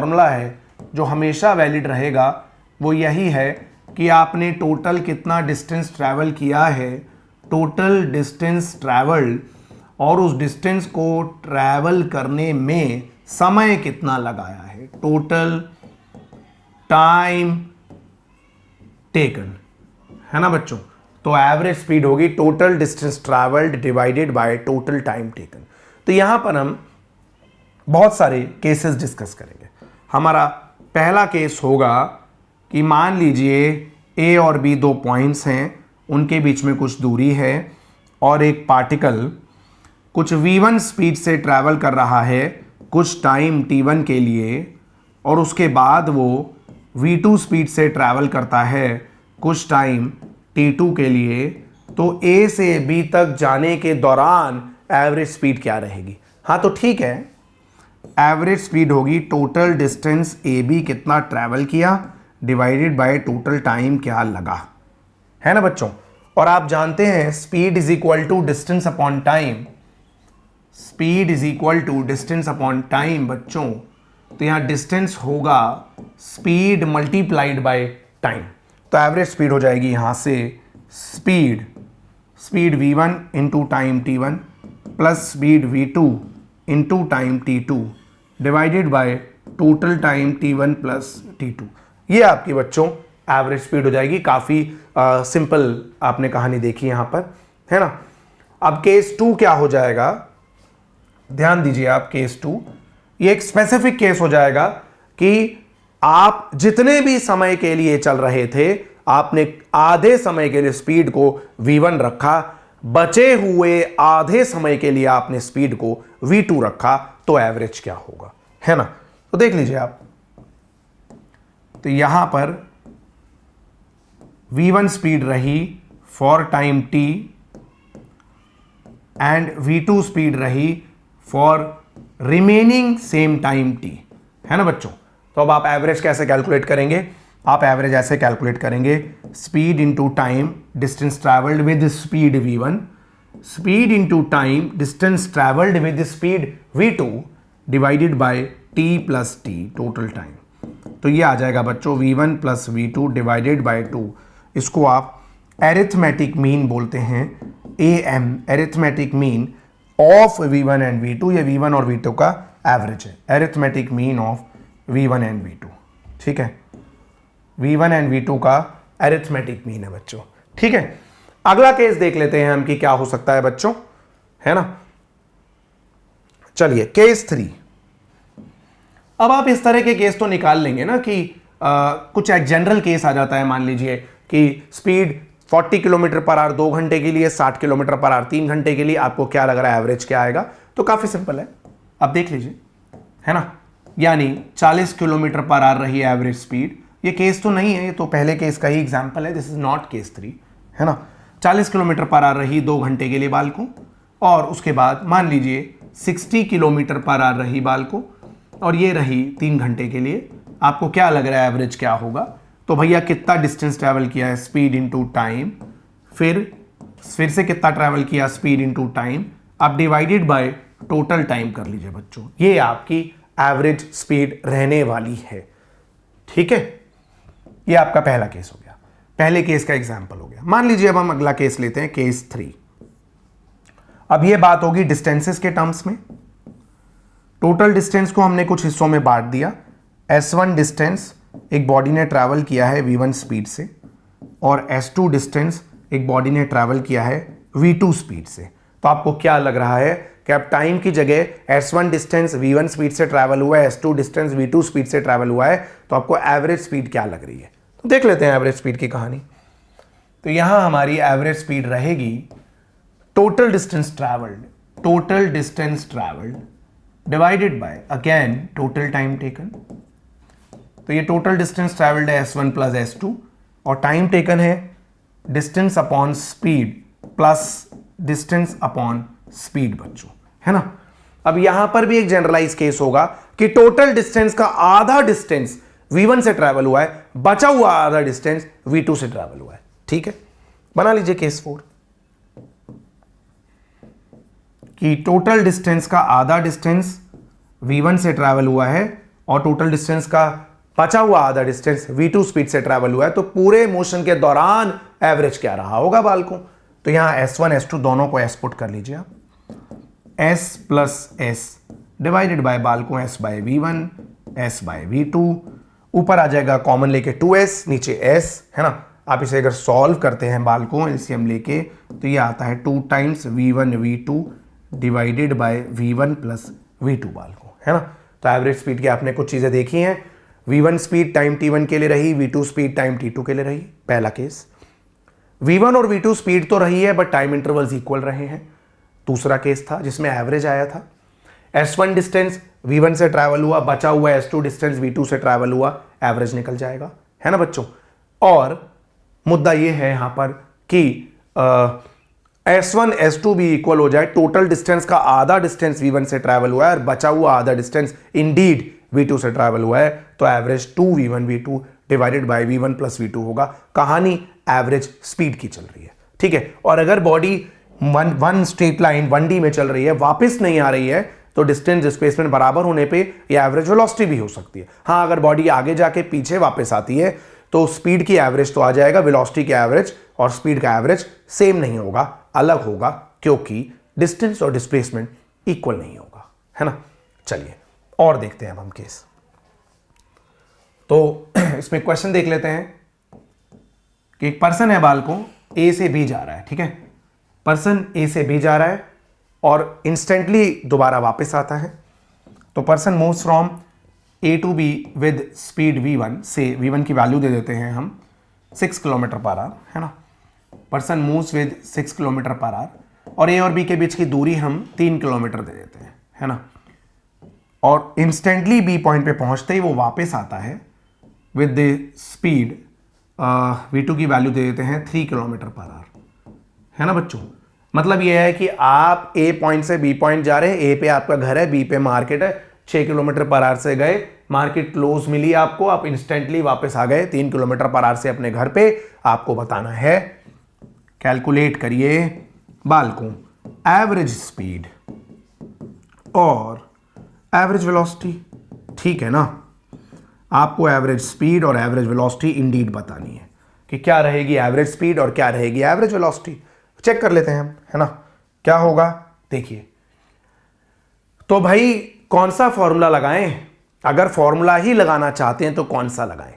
Formula है जो हमेशा वैलिड रहेगा वो यही है कि आपने टोटल कितना डिस्टेंस ट्रैवल किया है, टोटल डिस्टेंस ट्रैवल्ड, और उस डिस्टेंस को ट्रैवल करने में समय कितना लगाया है, टोटल टाइम टेकन, है ना बच्चों। तो एवरेज स्पीड होगी total distance travelled divided by total time taken. तो यहां पर हम बहुत सारे केसेस डिस्कस करेंगे। हमारा पहला केस होगा कि मान लीजिए ए और बी दो पॉइंट्स हैं, उनके बीच में कुछ दूरी है और एक पार्टिकल कुछ v1 स्पीड से ट्रैवल कर रहा है कुछ टाइम t1 के लिए, और उसके बाद वो v2 स्पीड से ट्रैवल करता है कुछ टाइम t2 के लिए। तो a से b तक जाने के दौरान एवरेज स्पीड क्या रहेगी? हाँ तो ठीक है, एवरेज स्पीड होगी टोटल डिस्टेंस ए बी कितना ट्रैवल किया डिवाइडेड बाय टोटल टाइम क्या लगा, है ना बच्चों। और आप जानते हैं speed is equal to distance upon time, speed is equal to distance upon time बच्चों। तो यहां डिस्टेंस होगा स्पीड मल्टीप्लाइड बाय टाइम। तो एवरेज स्पीड हो जाएगी यहां से speed v1 into time t1 plus speed v2 into time t2 divided by total time t1 plus t2। ये आपकी बच्चों एवरेज स्पीड हो जाएगी। काफ़ी सिंपल आपने कहानी देखी यहाँ पर, है ना। अब केस 2 क्या हो जाएगा, ध्यान दीजिए आप। केस 2 ये एक स्पेसिफिक केस हो जाएगा कि आप जितने भी समय के लिए चल रहे थे आपने आधे समय के लिए स्पीड को v1 रखा, बचे हुए आधे समय के लिए आपने स्पीड को v2 रखा, तो एवरेज क्या होगा, है ना। तो देख लीजिए आप, तो यहां पर v1 स्पीड रही for time t and v2 speed रही for remaining same time t, है ना बच्चों। तो अब आप एवरेज कैसे कैलकुलेट करेंगे? आप एवरेज ऐसे कैलकुलेट करेंगे, speed into time distance travelled with speed v1, speed into time distance travelled with speed v2 divided by t plus t total time. तो ये आ जाएगा बच्चों v1 plus v2 divided by 2। इसको आप एरिथमेटिक मीन बोलते हैं, am arithmetic mean of v1 and v2। ये v1 और v2 का एवरेज है, arithmetic mean of v1 and v2, ठीक है। v1 एंड v2 का एरिथमेटिक मीन है बच्चों, ठीक है। अगला केस देख लेते हैं हम कि क्या हो सकता है बच्चों, है ना। चलिए केस 3। अब आप इस तरह के केस तो निकाल लेंगे ना कि कुछ एक जनरल केस आ जाता है। मान लीजिए कि स्पीड 40 किलोमीटर पर आवर 2 घंटे के लिए, 60 किलोमीटर पर आवर 3 घंटे के लिए, आपको क्या लग रहा है एवरेज क्या आएगा? तो काफी सिंपल है, अब देख लीजिए, है ना। यानी 40 किलोमीटर पर आवर रही एवरेज स्पीड। ये केस तो नहीं है, ये तो पहले केस का ही एग्जांपल है, दिस इज नॉट केस 3, है ना। 40 किलोमीटर पर आवर रही 2 घंटे के लिए बाल को, और उसके बाद मान लीजिए 60 किलोमीटर पर आवर रही बाल को, और ये रही 3 घंटे के लिए। आपको क्या लग रहा है एवरेज क्या होगा? तो भैया कितना डिस्टेंस ट्रैवल किया है, स्पीड इंटू टाइम, फिर से कितना ट्रैवल किया, स्पीड इंटू टाइम, आप डिवाइडेड बाय टोटल टाइम कर लीजिए बच्चों। ये आपकी एवरेज स्पीड रहने वाली है, ठीक है। ये आपका पहला केस हो गया, पहले केस का एग्जांपल हो गया। मान लीजिए अब हम अगला केस लेते हैं, केस 3। अब ये बात होगी डिस्टेंसेस के टर्म्स में। टोटल डिस्टेंस को हमने कुछ हिस्सों में बांट दिया। S1 डिस्टेंस एक बॉडी ने ट्रैवल किया है v1 स्पीड से, और S2 डिस्टेंस एक बॉडी ने ट्रैवल किया है v2 स्पीड से। तो आपको क्या लग रहा है कि अब टाइम की जगह S1 डिस्टेंस v1 स्पीड से ट्रैवल हुआ है, S2 डिस्टेंस v2 स्पीड से ट्रैवल हुआ है, तो आपको एवरेज स्पीड क्या लग रही है? तो देख लेते हैं एवरेज स्पीड की कहानी। तो यहां हमारी एवरेज स्पीड रहेगी total distance travelled divided bye again total time taken. तो ये टोटल डिस्टेंस ट्रैवल्ड है S1 प्लस S2, और टाइम टेकन है distance upon speed plus distance upon speed बच्चों, है ना। अब यहां पर भी एक जनरलाइज केस होगा कि टोटल डिस्टेंस का आधा डिस्टेंस v1 से ट्रैवल हुआ है, बचा हुआ आधा डिस्टेंस v2 से ट्रैवल हुआ है, ठीक है। बना लीजिए केस 4 कि टोटल डिस्टेंस का आधा डिस्टेंस v1 से ट्रैवल हुआ है और टोटल डिस्टेंस का बचा हुआ आधा डिस्टेंस v2 स्पीड से ट्रैवल हुआ है, तो पूरे मोशन के दौरान एवरेज क्या रहा होगा बालकों? तो यहां s1 s2 दोनों को s पुट कर लीजिए आप, s plus s divided by बालकों s by v1 s by v2, ऊपर आ जाएगा कॉमन लेके 2s, नीचे s है ना। आप इसे अगर सॉल्व करते हैं बालकों एलसीएम लेके, तो ये आता है 2 times v1 v2 divided by v1 plus v2 बालकों, है ना। तो एवरेज स्पीड की आपने कुछ चीजें देखी हैं, v1 स्पीड टाइम t1 के लिए रही, v2 स्पीड टाइम t2 के लिए रही, पहला केस। v1 और v2 स्पीड तो रही है बट टाइम इंटरवल्स इक्वल रहे हैं, दूसरा केस था जिसमें एवरेज आया था। s1 डिस्टेंस v1 से ट्रैवल हुआ, बचा हुआ s2 डिस्टेंस v2 से ट्रैवल हुआ, एवरेज निकल जाएगा, है ना बच्चों। और मुद्दा ये है यहां पर कि s1 s2 भी इक्वल हो जाए, टोटल डिस्टेंस का आधा डिस्टेंस v1 से ट्रैवल हुआ है और बचा हुआ आधा डिस्टेंस इंडीड v2 से ट्रैवल हुआ है, तो average 2v1 v2 divided by v1 plus v2 होगा। कहानी एवरेज स्पीड की चल रही है, ठीक है। और अगर body one straight line 1D में चल रही है, वापस नहीं आ रही है, तो डिस्टेंस डिस्प्लेसमेंट बराबर होने पे ये एवरेज वेलोसिटी भी हो सकती है। हाँ, अगर बॉडी आगे जाके पीछे वापस आती है तो स्पीड की एवरेज तो आ जाएगा, वेलोसिटी की एवरेज और स्पीड का एवरेज सेम नहीं होगा, अलग होगा, क्योंकि डिस्टेंस और डिस्प्लेसमेंट इक्वल नहीं होगा, है ना। चलिए और देखते हैं अब हम केस। तो इसमें क्वेश्चन देख लेते हैं कि एक पर्सन है बालकों, ए से बी जा रहा है, ठीक है। पर्सन ए से बी जा रहा है और इंस्टेंटली दोबारा वापस आता है। तो person moves from A to B with speed v1 से, v1 की वैल्यू दे देते हैं हम 6 किलोमीटर पर आवर, है ना। Person moves with 6 kilometre per hour और ए और बी के बीच की दूरी हम 3 किलोमीटर दे देते हैं, है ना। और इंस्टेंटली बी पॉइंट पे पहुंचते ही वो वापस आता है विद द स्पीड v2 की वैल्यू दे देते हैं 3 किलोमीटर पर आवर, है ना बच्चों। मतलब ये है कि आप ए पॉइंट से बी पॉइंट जा रहे हैं, ए पे आपका घर है, बी पे मार्केट है, 6 किलोमीटर पर आवर से गए, मार्केट क्लोज मिली आपको, आप इंस्टेंटली वापस आ गए 3 किलोमीटर पर आवर से अपने घर पे। आपको बताना है, कैलकुलेट करिए बालकों, एवरेज स्पीड और एवरेज वेलोसिटी, ठीक है ना। आपको एवरेज स्पीड और एवरेज वेलोसिटी इंडीड बतानी है कि क्या रहेगी एवरेज स्पीड और क्या रहेगी एवरेज वेलोसिटी। चेक कर लेते हैं हम, है ना, क्या होगा देखिए। तो भाई कौन सा फॉर्मूला लगाएं? अगर फॉर्मूला ही लगाना चाहते हैं तो कौन सा लगाएं?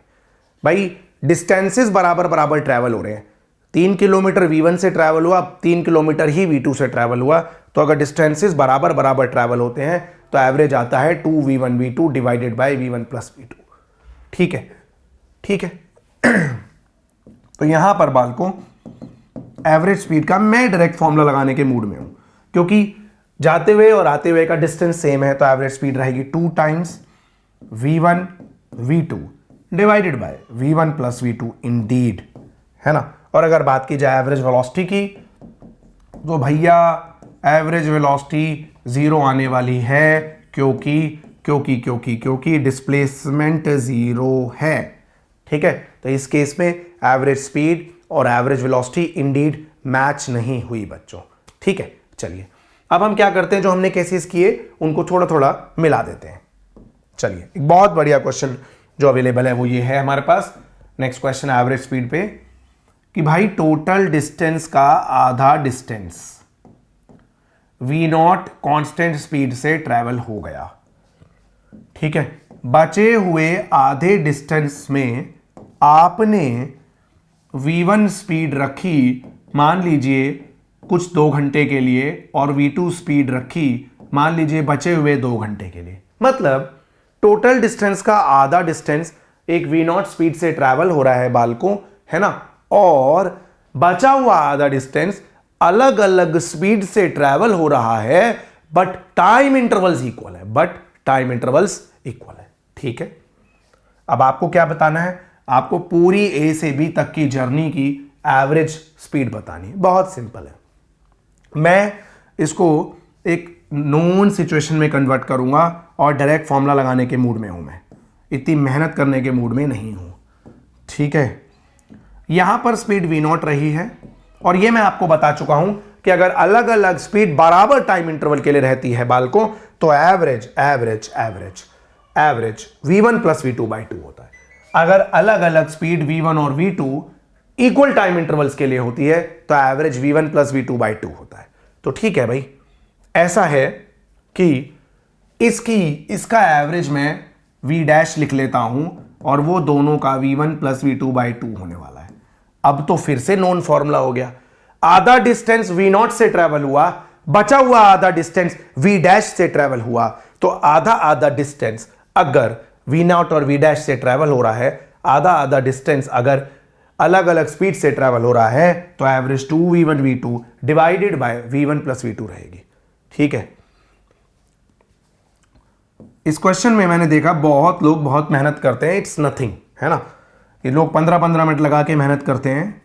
भाई डिस्टेंसेस बराबर बराबर ट्रैवल हो रहे हैं, 3 किलोमीटर v1 से ट्रैवल हुआ, 3 किलोमीटर ही v2 से ट्रैवल हुआ, तो अगर डिस्टेंसेस बराबर बराबर ट्रैवल होते हैं तो एवरेज आता है 2v1 v2 divided by v1 plus v2, ठीक है, ठीक है। तो यहां पर बालकों एवरेज स्पीड का मैं डायरेक्ट फॉर्मूला लगाने के मूड में हूं, क्योंकि जाते हुए और आते हुए का डिस्टेंस सेम है, तो एवरेज स्पीड रहेगी 2 times v1 v2 divided by v1 plus v2 Indeed, है ना। और अगर बात की जाए एवरेज वेलोसिटी की, तो भैया एवरेज वेलोसिटी 0 आने वाली है, क्योंकि डिस्प्लेसमेंट 0 है, ठीक है। तो इस केस में एवरेज स्पीड और एवरेज वेलोसिटी इंडीड मैच नहीं हुई बच्चों, ठीक है। चलिए अब हम क्या करते हैं, जो हमने केसेस किए उनको थोड़ा थोड़ा मिला देते हैं। चलिए एक बहुत बढ़िया क्वेश्चन जो अवेलेबल है वो ये है हमारे पास, नेक्स्ट क्वेश्चन एवरेज स्पीड पे, कि भाई टोटल डिस्टेंस का आधा डिस्टेंस v0 कांस्टेंट स्पीड से ट्रैवल हो गया, ठीक है। बचे हुए आधे डिस्टेंस में आपने v1 स्पीड रखी मान लीजिए कुछ 2 घंटे के लिए, और v2 स्पीड रखी मान लीजिए बचे हुए 2 घंटे के लिए। मतलब टोटल डिस्टेंस का आधा डिस्टेंस एक v0 स्पीड से ट्रैवल हो रहा है बालकों, है ना, और बचा हुआ आधा डिस्टेंस अलग अलग स्पीड से ट्रैवल हो रहा है, बट टाइम इंटरवल्स इक्वल है, ठीक है। अब आपको क्या बताना है, आपको पूरी ए से बी तक की जर्नी की एवरेज स्पीड बतानी है। बहुत सिंपल है, मैं इसको एक नोन सिचुएशन में कन्वर्ट करूंगा और डायरेक्ट फॉर्मूला लगाने के मूड में हूं, मैं इतनी मेहनत करने के मूड में नहीं हूं, ठीक है। यहां पर स्पीड v0 रही है, और यह मैं आपको बता चुका हूं कि अगर अलग अलग स्पीड बराबर टाइम इंटरवल के लिए रहती है बालकों, तो average average v1 plus v2 by 2 होता है। अगर अलग अलग स्पीड v1 और v2 इक्वल टाइम इंटरवल्स के लिए होती है तो average v1 plus v2 by 2 होता है। तो ठीक है भाई, ऐसा है कि इसका एवरेज मैं v डैश लिख लेता हूं और वो दोनों का v1 प्लस v2 बाई 2 होने वाला है। अब तो फिर से नोन फॉर्मूला हो गया। आधा डिस्टेंस v0 से ट्रेवल हुआ, बचा हुआ आधा डिस्टेंस v डैश से ट्रेवल हुआ। तो आधा आधा डिस्टेंस अगर v0 और v डैश से ट्रेवल हो रहा है, आधा आधा डिस्टेंस अगर अलग अलग स्पीड से ट्रेवल हो रहा है, तो average 2v1 v2 divided by v1 plus v2 रहेगी। ठीक है, इस क्वेश्चन में मैंने देखा बहुत लोग बहुत मेहनत करते हैं, इट्स नथिंग, है ना। ये लोग 15-15 मिनट लगा के मेहनत करते हैं,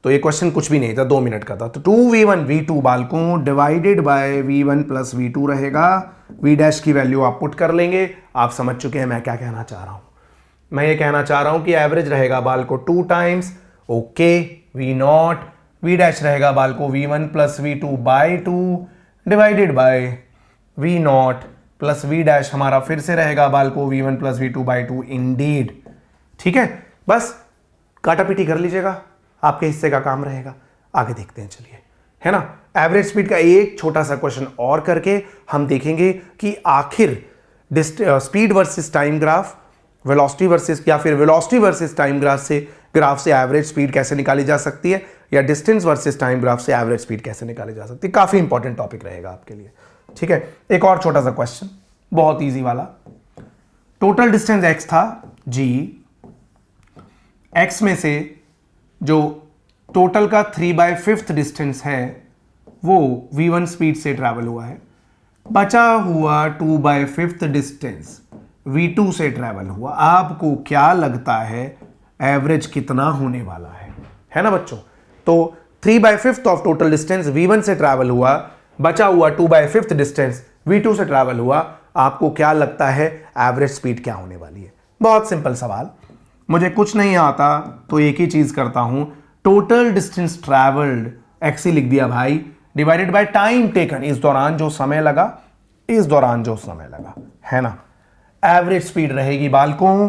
तो ये क्वेश्चन कुछ भी नहीं था, 2 मिनट का था। तो 2v1 v2 बालकों divided by v1 plus v2 रहेगा। v डैश की वैल्यू आप पुट कर लेंगे। आप समझ चुके हैं मैं क्या कहना चाह रहा हूं। मैं ये कहना चाह रहा हूं कि एवरेज रहेगा बालकों 2 times okay v0, v dash रहेगा बालकों v1 plus v2 by 2 divided by v0 plus v dash हमारा फिर से रहेगा बालकों v1 plus v2 by 2 Indeed. ठीक है, बस काटा पीटी कर लीजिएगा, आपके हिस्से का काम रहेगा। आगे देखते हैं, चलिए, है ना। एवरेज स्पीड का एक छोटा सा क्वेश्चन और करके हम देखेंगे कि आखिर speed versus time graph, velocity versus या फिर वेलोसिटी वर्सेस टाइम ग्राफ से एवरेज स्पीड कैसे निकाली जा सकती है, या डिस्टेंस वर्सेस टाइम ग्राफ से एवरेज स्पीड कैसे निकाली जा सकती है। काफी इंपॉर्टेंट टॉपिक रहेगा आपके लिए। ठीक है, एक और छोटा सा क्वेश्चन, बहुत इजी वाला। टोटल डिस्टेंस x था g, x में से जो टोटल का 3/5 डिस्टेंस है वो v1 स्पीड से ट्रैवल हुआ है, बचा हुआ 2/5 डिस्टेंस v2 से ट्रैवल हुआ। आपको क्या लगता है एवरेज कितना होने वाला है ना बच्चों। तो 3/5 ऑफ टोटल डिस्टेंस v1 से ट्रैवल हुआ, बचा हुआ 2/5 डिस्टेंस v2 से ट्रैवल हुआ। आपको क्या लगता है एवरेज स्पीड क्या होने वाली है। बहुत सिंपल सवाल, मुझे कुछ नहीं आता तो एक ही चीज करता हूं, टोटल डिस्टेंस ट्रैवल्ड x ही लिख दिया भाई, डिवाइडेड बाय टाइम टेकन, इस दौरान जो समय लगा, है ना। एवरेज स्पीड रहेगी बालकों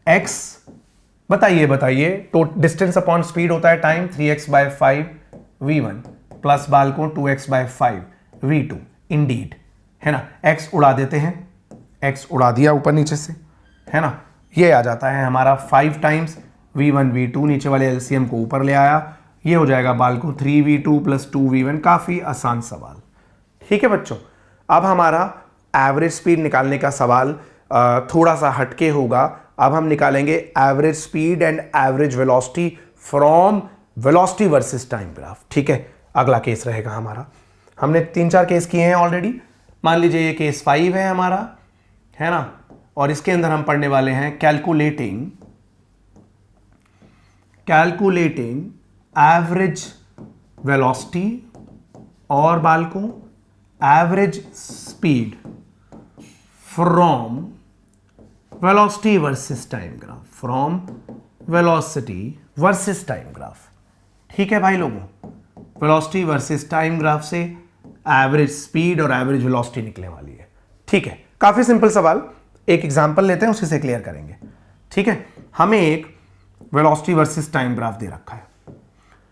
x, बताइए तो डिस्टेंस अपॉन स्पीड होता है टाइम, 3x/5 v1 प्लस बालकों 2x/5 v2 इंडीड, है ना। x उड़ा देते हैं, x उड़ा दिया ऊपर नीचे से, है ना। ये आ जाता है हमारा 5 टाइम्स v1 v2, नीचे वाले एलसीएम को ऊपर ले आया, ये हो जाएगा बालकों 3v2 प्लस 2v1। काफी आसान सवाल। ठीक है बच्चों, अब हमारा एवरेज स्पीड निकालने का सवाल थोड़ा सा हटके होगा। अब हम निकालेंगे average speed and average velocity from velocity versus time graph. ठीक है, अगला केस रहेगा हमारा। हमने 3-4 केस किए हैं ऑलरेडी। मान लीजिए ये केस 5 है हमारा, है ना, और इसके अंदर हम पढ़ने वाले हैं कैलकुलेटिंग एवरेज वेलोसिटी और बालकों average speed from velocity versus time graph, ठीक है भाई लोगों, वेलोसिटी वर्सेस टाइम ग्राफ से एवरेज स्पीड और एवरेज वेलोसिटी निकलने वाली है। ठीक है, काफी सिंपल सवाल, एक एग्जांपल लेते हैं, उसी से क्लियर करेंगे। ठीक है, हमें एक वेलोसिटी वर्सेस टाइम ग्राफ दे रखा है।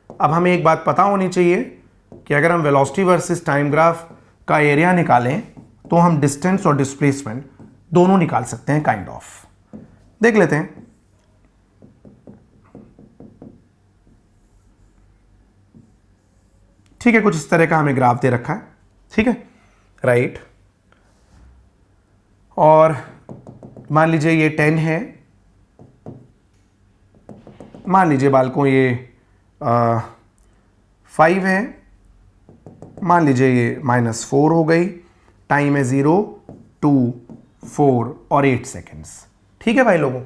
अब हमें एक बात पता होनी चाहिए कि अगर हम वेलोसिटी वर्सेस टाइम ग्राफ का एरिया निकालें तो हम डिस्टेंस और डिस्प्लेसमेंट दोनों निकाल सकते हैं, काइंड ऑफ। देख लेते हैं। ठीक है, कुछ इस तरह का हमें ग्राफ दे रखा है। ठीक है, राइट। और मान लीजिए ये 10 है, मान लीजिए बालकों ये 5 है, मान लीजिए ये -4 हो गई, टाइम है 0, 2, 4 और 8 सेकेंड्स। ठीक है भाई लोगों,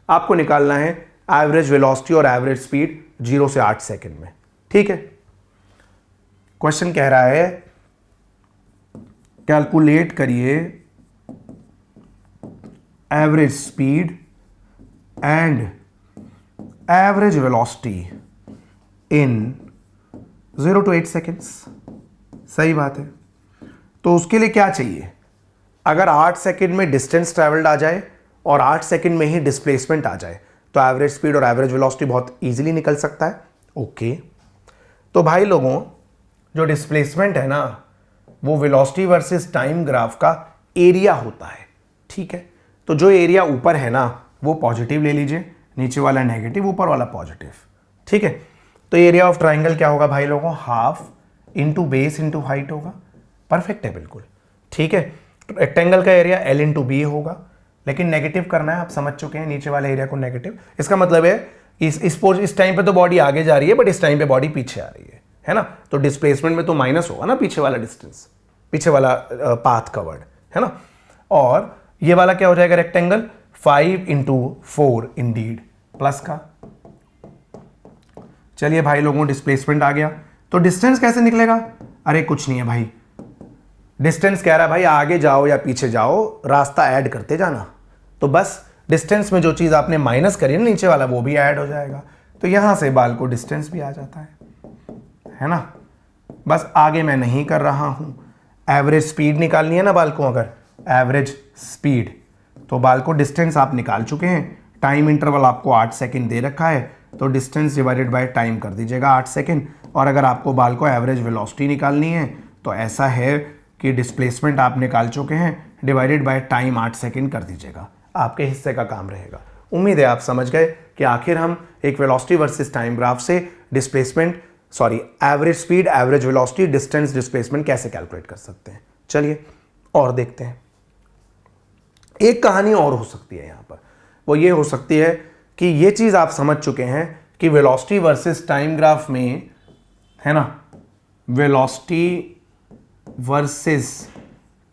आपको निकालना है एवरेज वेलोसिटी और एवरेज स्पीड 0 से 8 सेकेंड में। ठीक है, क्वेश्चन कह रहा है कैलकुलेट करिए average speed and average velocity in 0 to 8 seconds. सही बात है। तो उसके लिए क्या चाहिए, अगर 8 सेकंड में डिस्टेंस ट्रेवल्ड आ जाए और 8 सेकंड में ही डिस्प्लेसमेंट आ जाए तो एवरेज स्पीड और एवरेज वेलोसिटी बहुत इजीली निकल सकता है। ओके, तो भाई लोगों, जो डिस्प्लेसमेंट है ना वो वेलोसिटी वर्सेस टाइम ग्राफ का एरिया होता है। ठीक है, तो जो एरिया ऊपर है ना वो पॉजिटिव ले लीजिए, नीचे वाला नेगेटिव, ऊपर वाला पॉजिटिव। ठीक है, तो एरिया ऑफ ट्राइंगल क्या होगा भाई लोगों, half into base into height होगा। परफेक्ट है बिल्कुल। ठीक है, रेक्टेंगल का एरिया एल इंटू बी होगा, लेकिन नेगेटिव करना है, आप समझ चुके हैं, नीचे वाले एरिया को नेगेटिव। इसका मतलब है इस टाइम पे तो बॉडी आगे जा रही है बट इस टाइम पे बॉडी पीछे आ रही है ना, तो डिस्प्लेसमेंट में तो माइनस होगा ना, पीछे वाला डिस्टेंस, पीछे वाला पाथ कवर्ड, है ना। और ये वाला क्या हो जाएगा रेक्टेंगल, 5 इंटू 4 इंडीड, प्लस का। चलिए भाई लोगों, डिस्प्लेसमेंट आ गया, तो डिस्टेंस कैसे निकलेगा, अरे कुछ नहीं है भाई, डिस्टेंस कह रहा है भाई आगे जाओ या पीछे जाओ, रास्ता ऐड करते जाना, तो बस डिस्टेंस में जो चीज़ आपने माइनस करी ना नीचे वाला वो भी ऐड हो जाएगा, तो यहां से बाल को डिस्टेंस भी आ जाता है ना। बस आगे मैं नहीं कर रहा हूं। एवरेज स्पीड निकालनी है ना बाल को, अगर एवरेज स्पीड, तो बाल को डिस्टेंस आप निकाल चुके हैं, टाइम इंटरवल आपको 8 सेकेंड दे रखा है, तो डिस्टेंस डिवाइडेड बाय टाइम कर दीजिएगा 8 सेकेंड। और अगर आपको बाल को एवरेज वेलोसिटी निकालनी है तो ऐसा है कि डिस्प्लेसमेंट आप निकाल चुके हैं, डिवाइडेड बाय टाइम 8 सेकेंड कर दीजिएगा, आपके हिस्से का काम रहेगा। उम्मीद है आप समझ गए कि आखिर हम एक वेलोसिटी वर्सेस टाइम ग्राफ से average speed, average velocity, distance, displacement कैसे कैलकुलेट कर सकते हैं। चलिए और देखते हैं। एक कहानी और हो सकती है यहां पर, वो ये हो सकती है कि ये चीज आप समझ चुके हैं कि वेलोसिटी वर्सेस टाइम ग्राफ में, है ना, वेलोसिटी वर्सेस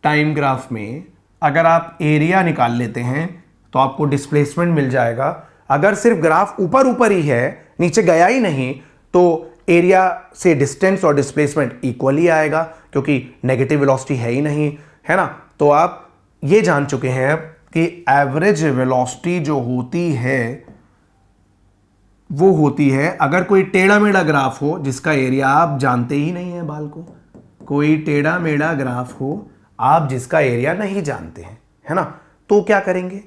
टाइम ग्राफ में अगर आप एरिया निकाल लेते हैं तो आपको डिस्प्लेसमेंट मिल जाएगा। अगर सिर्फ ग्राफ ऊपर ऊपर ही है, नीचे गया ही नहीं, तो एरिया से डिस्टेंस और डिस्प्लेसमेंट इक्वली आएगा, क्योंकि नेगेटिव वेलोसिटी है ही नहीं, है ना। तो आप ये जान चुके हैं कि एवरेज वेलोसिटी जो होती है वो होती है, अगर कोई टेढ़ा मेढ़ा ग्राफ हो जिसका एरिया आप जानते ही नहीं है बाल को, कोई टेढ़ा मेढ़ा ग्राफ हो आप जिसका एरिया नहीं जानते हैं, है ना, तो क्या करेंगे,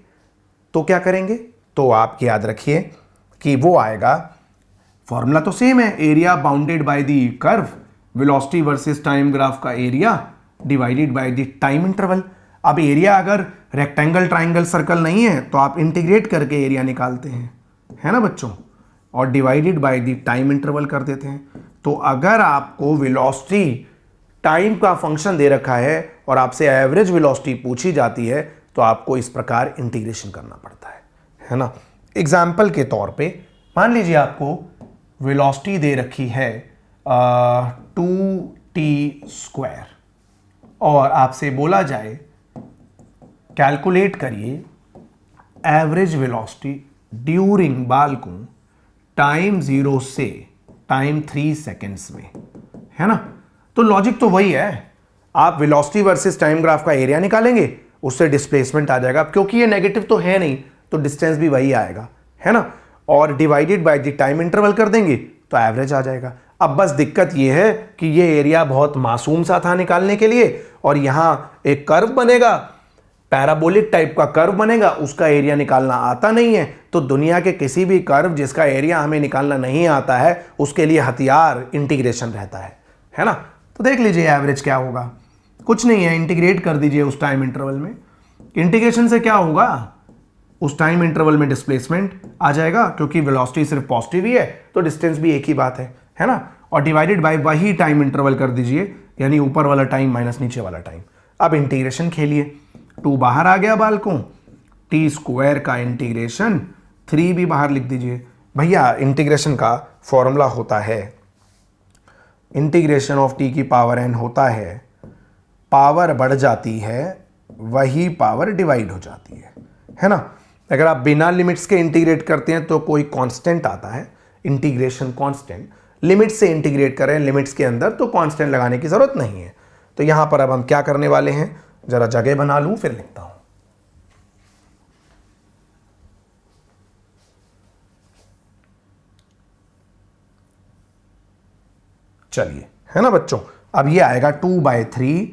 तो आप याद रखिए कि वो आएगा, फॉर्मूला तो सेम है, area bounded by the curve, velocity versus time graph का area divided by the time interval. अब एरिया अगर रेक्टेंगल, ट्राइंगल, सर्कल नहीं है तो आप इंटीग्रेट करके एरिया निकालते हैं, है ना बच्चों, और divided by the time interval कर देते हैं। तो अगर आपको वेलोसिटी टाइम का फंक्शन दे रखा है और आपसे एवरेज वेलोसिटी पूछी जाती है तो आपको इस प्रकार इंटीग्रेशन करना पड़ता है ना। एग्जाम्पल के तौर पे मान लीजिए आपको वेलोसिटी दे रखी है 2t² और आपसे बोला जाए कैलकुलेट करिए एवरेज वेलोसिटी ड्यूरिंग बाल को टाइम 0 से टाइम 3 सेकेंड्स में, है ना। तो लॉजिक तो वही है, आप वेलोसिटी वर्सेस टाइम ग्राफ का एरिया निकालेंगे, उससे डिस्प्लेसमेंट आ जाएगा, क्योंकि ये नेगेटिव तो है नहीं तो डिस्टेंस भी वही आएगा, है ना, और divided by the time interval कर देंगे तो एवरेज आ जाएगा। अब बस दिक्कत ये है कि ये एरिया बहुत मासूम सा था निकालने के लिए, और यहां एक कर्व बनेगा, पैराबोलिक टाइप का कर्व बनेगा, उसका एरिया निकालना आता नहीं है। तो दुनिया के किसी भी कर्व जिसका एरिया हमें निकालना नहीं आता है उसके लिए हथियार इंटीग्रेशन रहता है ना। तो देख लीजिए एवरेज क्या होगा, कुछ नहीं है, इंटीग्रेट कर दीजिए उस टाइम इंटरवल में। इंटीग्रेशन से क्या होगा, उस टाइम इंटरवल में डिस्प्लेसमेंट आ जाएगा, क्योंकि वेलोसिटी सिर्फ पॉजिटिव ही है तो डिस्टेंस भी एक ही बात है ना, और डिवाइडेड बाय वही टाइम इंटरवल कर दीजिए, यानी ऊपर वाला टाइम माइनस नीचे वाला टाइम। अब इंटीग्रेशन खेलिए, 2 बाहर आ गया बाल को, t² का इंटीग्रेशन 3 भी बाहर लिख दीजिए। भैया इंटीग्रेशन का फॉर्मूला होता है, इंटीग्रेशन ऑफ t की पावर n होता है, पावर बढ़ जाती है वही पावर डिवाइड हो जाती है ना। अगर आप बिना लिमिट्स के इंटीग्रेट करते हैं तो कोई कांस्टेंट आता है, इंटीग्रेशन कांस्टेंट, लिमिट से इंटीग्रेट करें लिमिट्स के अंदर तो कांस्टेंट लगाने की जरूरत नहीं है। तो यहां पर अब हम क्या करने वाले हैं, जरा जगह बना लूं फिर लिखता हूं। चलिए, है ना बच्चों, अब ये आएगा 2/3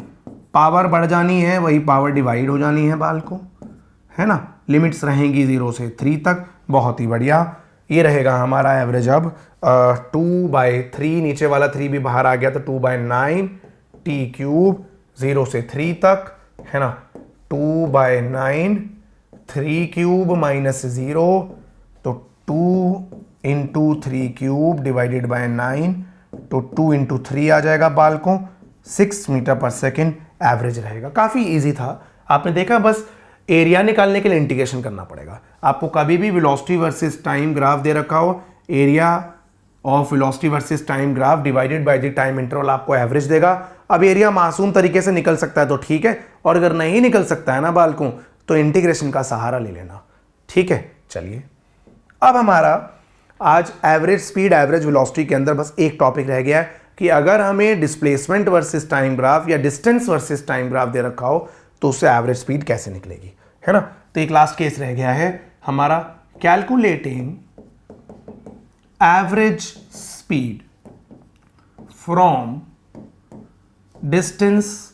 पावर बढ़ जानी है, वही पावर डिवाइड हो जानी है बाल को, है ना। लिमिट्स रहेंगी 0 से 3 तक, बहुत ही बढ़िया। ये रहेगा हमारा एवरेज अब 2/3, नीचे वाला 3 भी बाहर आ गया तो 2/9 टी क्यूब 0 से 3 तक, है ना। 2/9 3 क्यूब माइनस 0, तो 2 इंटू 3 क्यूब डिवाइडेड बाय 9, तो 2 इंटू 3 आ जाएगा बाल को, 6 मीटर पर सेकेंड एवरेज रहेगा। काफ़ी इजी था, आपने देखा। बस एरिया निकालने के लिए इंटीग्रेशन करना पड़ेगा आपको। कभी भी वेलोसिटी वर्सेस टाइम ग्राफ दे रखा हो, area of velocity versus time graph divided by the time interval आपको एवरेज देगा। अब एरिया मासूम तरीके से निकल सकता है तो ठीक है, और अगर नहीं निकल सकता है ना बालकों, तो इंटीग्रेशन का सहारा ले लेना, ठीक है। चलिए, अब हमारा आज एवरेज स्पीड एवरेज वेलोसिटी के अंदर बस एक टॉपिक रह गया है कि अगर हमें डिस्प्लेसमेंट वर्सेस टाइम ग्राफ या डिस्टेंस वर्सेस टाइम ग्राफ दे रखा हो तो उससे एवरेज स्पीड कैसे निकलेगी, है ना। तो एक लास्ट केस रह गया है हमारा, calculating average speed from distance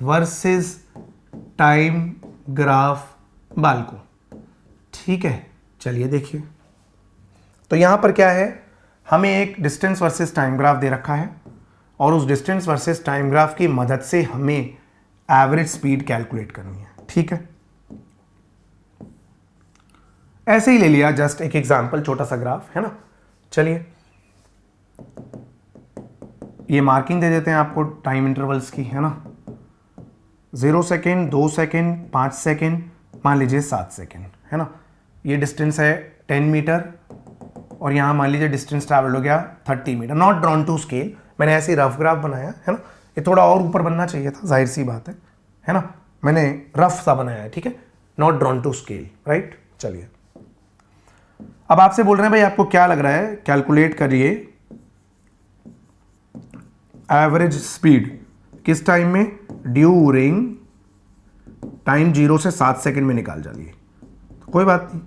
versus time graph बालको, ठीक है। चलिए देखिए, तो यहां पर क्या है, हमें एक डिस्टेंस वर्सेस टाइम ग्राफ दे रखा है और उस डिस्टेंस वर्सेस टाइम ग्राफ की मदद से हमें एवरेज स्पीड कैलकुलेट करनी है, ठीक है। ऐसे ही ले लिया, जस्ट एक एग्जांपल, छोटा सा ग्राफ, है ना। चलिए, ये मार्किंग दे देते हैं आपको टाइम इंटरवल्स की, है ना। 0 सेकेंड, 2 सेकेंड, 5 सेकेंड, मान लीजिए 7 सेकेंड, है ना। ये डिस्टेंस है 10 मीटर और यहाँ मान लीजिए डिस्टेंस ट्रैवल हो गया 30 metre. Not drawn to scale, मैंने ऐसे रफ ग्राफ बनाया है ना। ये थोड़ा और ऊपर बनना चाहिए था, जाहिर सी बात है ना। मैंने रफ सा बनाया है, ठीक है, not drawn to scale, right. चलिए, अब आपसे बोल रहे हैं भाई आपको क्या लग रहा है, कैलकुलेट करिए एवरेज स्पीड किस टाइम में, ड्यूरिंग टाइम 0 से 7 सेकेंड में निकाल जाइए। तो कोई बात नहीं,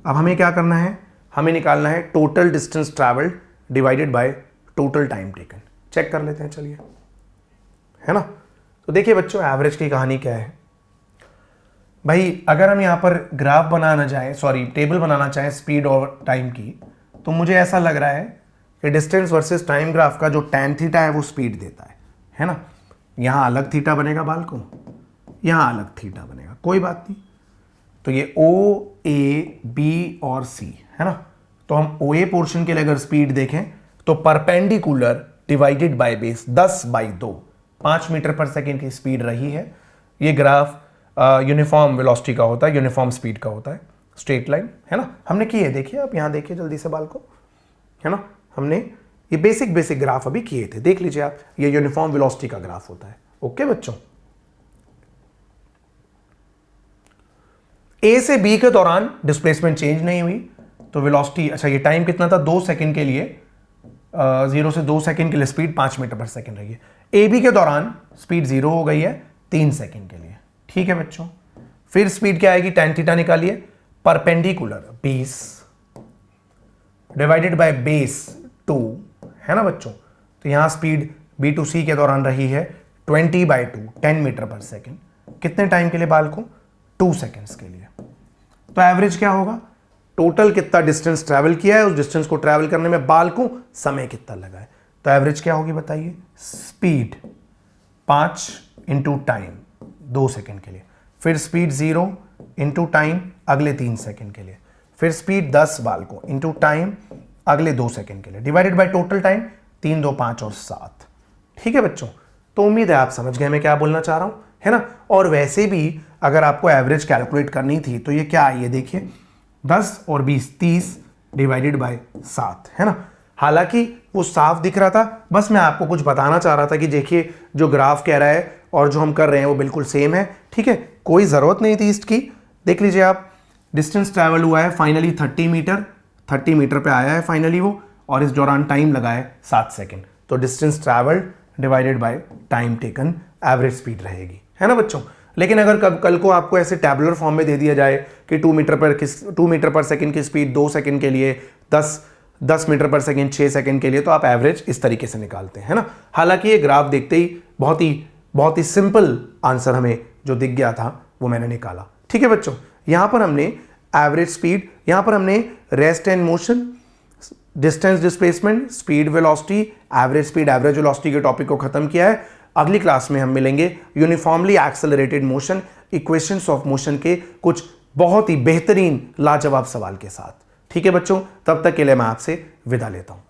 अब हमें क्या करना है, हमें निकालना है total distance travelled divided by total time taken. Check कर लेते हैं, चलिए, है ना। तो देखिए बच्चों, एवरेज की कहानी क्या है भाई। अगर हम यहां पर ग्राफ बनाना चाहें, सॉरी टेबल बनाना चाहें स्पीड और टाइम की, तो मुझे ऐसा लग रहा है कि डिस्टेंस वर्सेस टाइम ग्राफ का जो tan थीटा है वो स्पीड देता है ना। यहां अलग थीटा बनेगा बाल को, यहां अलग थीटा बनेगा, कोई बात नहीं। तो ये O, A, B और C, है ना। तो हम OA पोर्शन के लिए अगर स्पीड देखें तो perpendicular divided by base 10/2, 5 metre पर सेकेंड की स्पीड रही है। ये ग्राफ यूनिफॉर्म वेलोसिटी का होता है, यूनिफॉर्म स्पीड का होता है, स्ट्रेट लाइन, है ना। हमने किए, देखिए आप यहां देखिए जल्दी से बाल को, है ना। हमने ये बेसिक ग्राफ अभी किए थे, देख लीजिए आप, ये यूनिफॉर्म वेलोसिटी का ग्राफ होता है। ओके बच्चों, ए से बी के दौरान डिस्प्लेसमेंट चेंज नहीं हुई तो वेलोसिटी, अच्छा ये टाइम कितना था, 2 सेकेंड के लिए, 0 से 2 सेकेंड के लिए स्पीड 5 मीटर पर सेकेंड रही है। ए बी के दौरान स्पीड 0 हो गई है 3 सेकेंड के लिए, ठीक है बच्चों। फिर स्पीड क्या आएगी, tan थीटा निकालिए, परपेंडिकुलर 20 डिवाइडेड बाय बेस 2, है ना बच्चों। तो यहां स्पीड B to C के दौरान रही है 20/2, 10 मीटर पर सेकेंड। कितने टाइम के लिए बाल को, 2 सेकेंड्स के लिए। तो एवरेज क्या होगा, टोटल कितना डिस्टेंस ट्रैवल किया है, उस डिस्टेंस को ट्रैवल करने में बाल को समय कितना लगा है। तो एवरेज क्या होगी बताइए, स्पीड 5 इंटू टाइम 2 सेकेंड के लिए, फिर स्पीड 0 इंटू टाइम अगले 3 सेकेंड के लिए, फिर स्पीड 10 बाल को इंटू टाइम अगले 2 सेकेंड के लिए, डिवाइडेड बाय टोटल टाइम 3, 2, 5 और 7। ठीक है बच्चों, तो उम्मीद है आप समझ गए मैं क्या बोलना चाह रहा हूं, है ना। और वैसे भी अगर आपको एवरेज कैलकुलेट करनी थी तो ये क्या है, ये देखिए 10 और 20 30 डिवाइडेड बाय 7, है ना। हालांकि वो साफ दिख रहा था, बस मैं आपको कुछ बताना चाह रहा था कि देखिए जो ग्राफ कह रहा है और जो हम कर रहे हैं वो बिल्कुल सेम है, ठीक है, कोई ज़रूरत नहीं थी इसकी। देख लीजिए आप, डिस्टेंस ट्रैवल हुआ है फाइनली 30 मीटर पे आया है फाइनली वो, और इस दौरान टाइम लगा है 7 सेकेंड। तो distance travelled divided by time taken average speed रहेगी, है ना बच्चों। लेकिन अगर कल को आपको ऐसे टैबुलर फॉर्म में दे दिया जाए कि 2 मीटर पर सेकेंड की स्पीड 2 सेकेंड के लिए, 10 मीटर पर सेकेंड 6 सेकेंड के लिए, तो आप एवरेज इस तरीके से निकालते हैं, है ना। हालांकि ये ग्राफ देखते ही बहुत ही बहुत ही सिंपल आंसर हमें जो दिख गया था वो मैंने निकाला। ठीक है बच्चों, यहां पर हमने एवरेज स्पीड, यहां पर हमने rest and motion, distance displacement, speed velocity, average speed average velocity के टॉपिक को खत्म किया है। अगली क्लास में हम मिलेंगे uniformly accelerated motion, equations of motion के कुछ बहुत ही बेहतरीन लाजवाब सवाल के साथ। ठीक है बच्चों, तब तक के लिए मैं आपसे विदा लेता हूं।